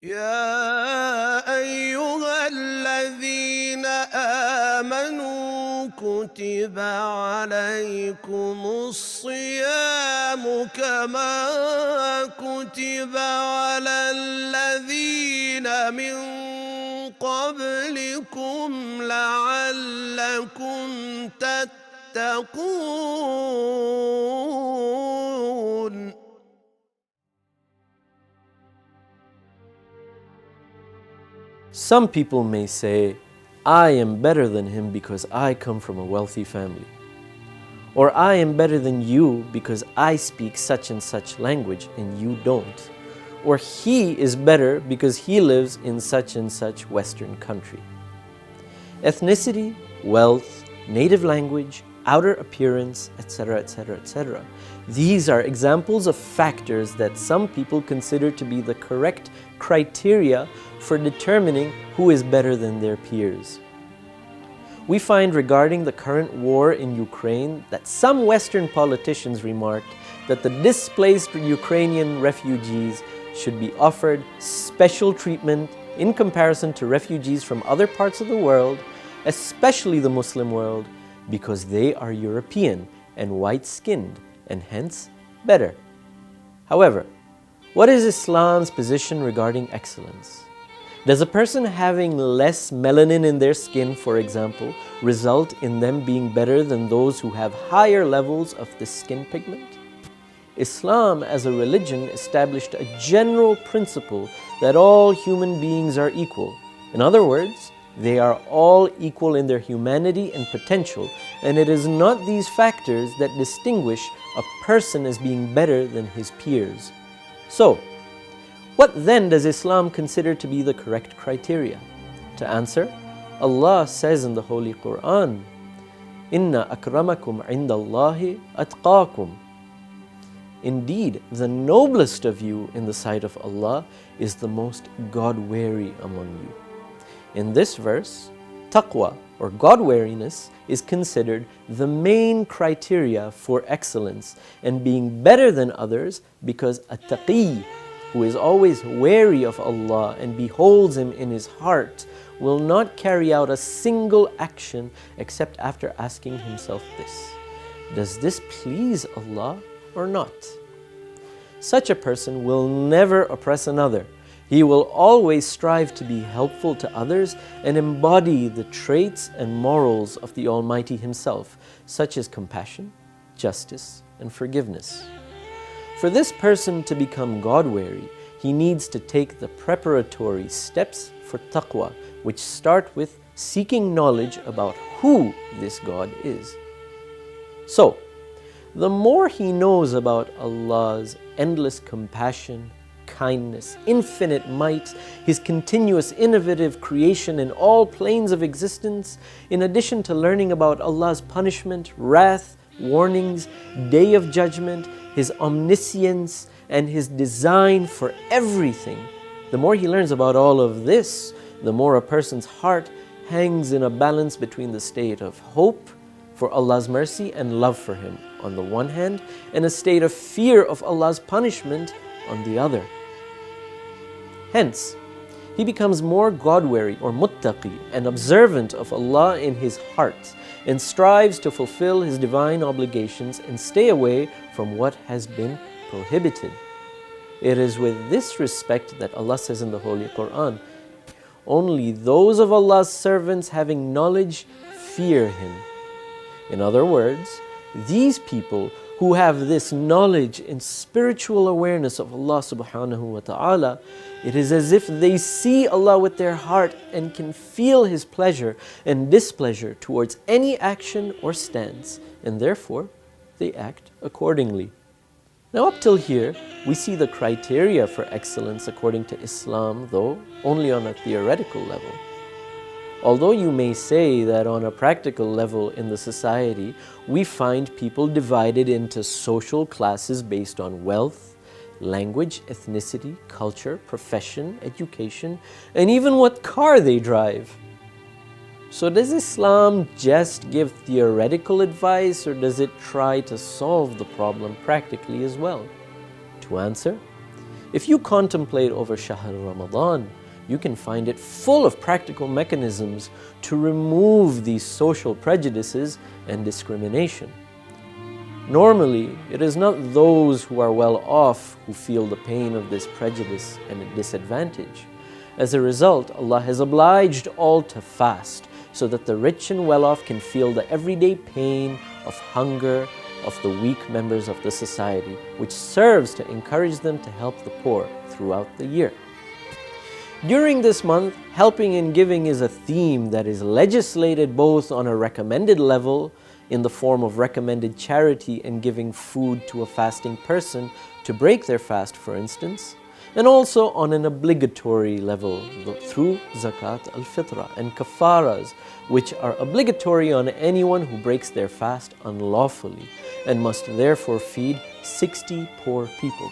يا أيها الذين آمنوا كتب عليكم الصيام كما كتب على الذين من قبلكم لعلكم تتقون. Some people may say, I am better than him because I come from a wealthy family. Or I am better than you because I speak such and such language and you don't. Or he is better because he lives in such and such Western country. Ethnicity, wealth, native language, outer appearance, etc., etc., etc. These are examples of factors that some people consider to be the correct criteria for determining who is better than their peers. We find regarding the current war in Ukraine that some Western politicians remarked that the displaced Ukrainian refugees should be offered special treatment in comparison to refugees from other parts of the world, especially the Muslim world, because they are European and white-skinned and hence better. However, what is Islam's position regarding excellence? Does a person having less melanin in their skin, for example, result in them being better than those who have higher levels of this skin pigment? Islam as a religion established a general principle that all human beings are equal. In other words, they are all equal in their humanity and potential, and it is not these factors that distinguish a person as being better than his peers. So, what then does Islam consider to be the correct criteria? To answer, Allah says in the Holy Quran, Inna akramakum indallahi atqakum. Indeed, the noblest of you in the sight of Allah is the most God-wary among you. In this verse, taqwa or God-wariness is considered the main criteria for excellence and being better than others because at-taqi, who is always wary of Allah and beholds Him in his heart, will not carry out a single action except after asking himself this: does this please Allah or not? Such a person will never oppress another. He will always strive to be helpful to others and embody the traits and morals of the Almighty Himself, such as compassion, justice, and forgiveness. For this person to become God-wary, he needs to take the preparatory steps for taqwa, which start with seeking knowledge about who this God is. So, the more he knows about Allah's endless compassion, kindness, infinite might, His continuous innovative creation in all planes of existence, in addition to learning about Allah's punishment, wrath, warnings, day of judgment, His omniscience, and His design for everything, the more he learns about all of this, the more a person's heart hangs in a balance between the state of hope for Allah's mercy and love for Him on the one hand, and a state of fear of Allah's punishment on the other. Hence, he becomes more God-wary or muttaqi and observant of Allah in his heart and strives to fulfill his divine obligations and stay away from what has been prohibited. It is with this respect that Allah says in the Holy Quran, only those of Allah's servants having knowledge fear Him. In other words, these people who have this knowledge and spiritual awareness of Allah subhanahu wa ta'ala, it is as if they see Allah with their heart and can feel His pleasure and displeasure towards any action or stance, and therefore they act accordingly. Now up till here, we see the criteria for excellence according to Islam, though only on a theoretical level. Although you may say that on a practical level in the society, we find people divided into social classes based on wealth, language, ethnicity, culture, profession, education, and even what car they drive. So does Islam just give theoretical advice, or does it try to solve the problem practically as well? To answer, If you contemplate over Shahr Ramadan, you can find it full of practical mechanisms to remove these social prejudices and discrimination. Normally, it is not those who are well off who feel the pain of this prejudice and disadvantage. As a result, Allah has obliged all to fast so that the rich and well-off can feel the everyday pain of hunger of the weak members of the society, which serves to encourage them to help the poor throughout the year. During this month, helping and giving is a theme that is legislated both on a recommended level in the form of recommended charity and giving food to a fasting person to break their fast, for instance, and also on an obligatory level through zakat al-fitra and kafaras, which are obligatory on anyone who breaks their fast unlawfully and must therefore feed 60 poor people.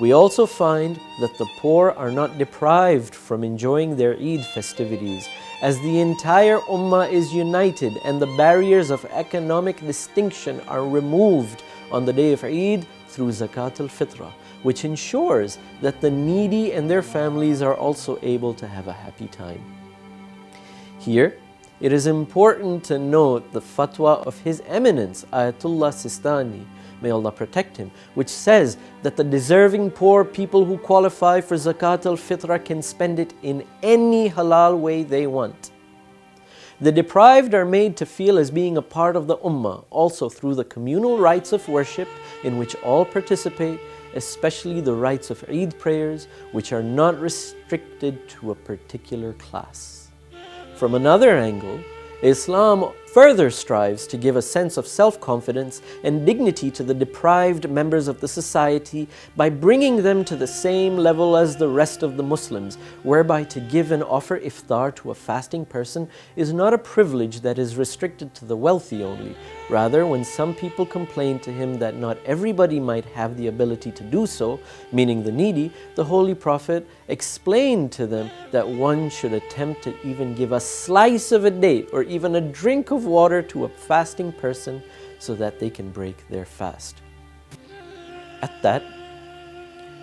We also find that the poor are not deprived from enjoying their Eid festivities, as the entire Ummah is united and the barriers of economic distinction are removed on the day of Eid through Zakat al-Fitra, which ensures that the needy and their families are also able to have a happy time. Here, it is important to note the fatwa of His Eminence, Ayatollah Sistani, may Allah protect him, which says that the deserving poor people who qualify for Zakat al-Fitra can spend it in any halal way they want. The deprived are made to feel as being a part of the Ummah, also through the communal rites of worship in which all participate, especially the rites of Eid prayers, which are not restricted to a particular class. From another angle, Islam further strives to give a sense of self-confidence and dignity to the deprived members of the society by bringing them to the same level as the rest of the Muslims, whereby to give and offer iftar to a fasting person is not a privilege that is restricted to the wealthy only. Rather, when some people complain to him that not everybody might have the ability to do so, meaning the needy, the Holy Prophet explained to them that one should attempt to even give a slice of a date or even a drink of water to a fasting person so that they can break their fast. At that,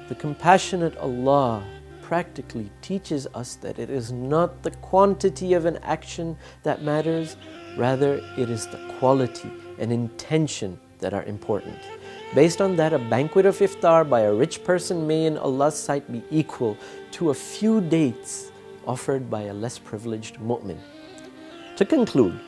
the compassionate Allah practically teaches us that it is not the quantity of an action that matters, rather it is the quality and intention that are important. Based on that, a banquet of iftar by a rich person may in Allah's sight be equal to a few dates offered by a less privileged mu'min. To conclude,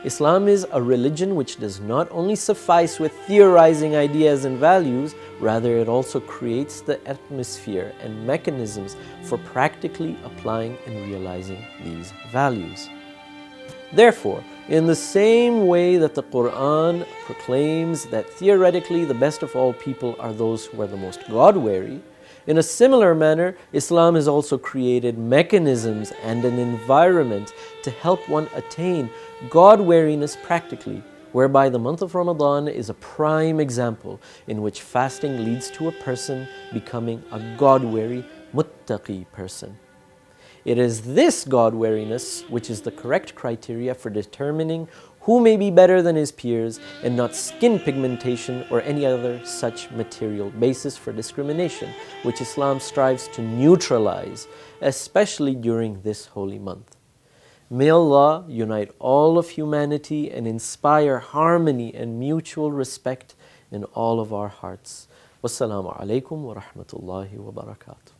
Islam is a religion which does not only suffice with theorizing ideas and values, rather it also creates the atmosphere and mechanisms for practically applying and realizing these values. Therefore, in the same way that the Quran proclaims that theoretically the best of all people are those who are the most God-wary, in a similar manner, Islam has also created mechanisms and an environment to help one attain God-wariness practically, whereby the month of Ramadan is a prime example in which fasting leads to a person becoming a God-wary, muttaqi person. It is this God-wariness which is the correct criteria for determining who may be better than his peers, and not skin pigmentation or any other such material basis for discrimination, which Islam strives to neutralize, especially during this holy month. May Allah unite all of humanity and inspire harmony and mutual respect in all of our hearts. Wassalamu alaikum wa rahmatullahi wa barakatuh.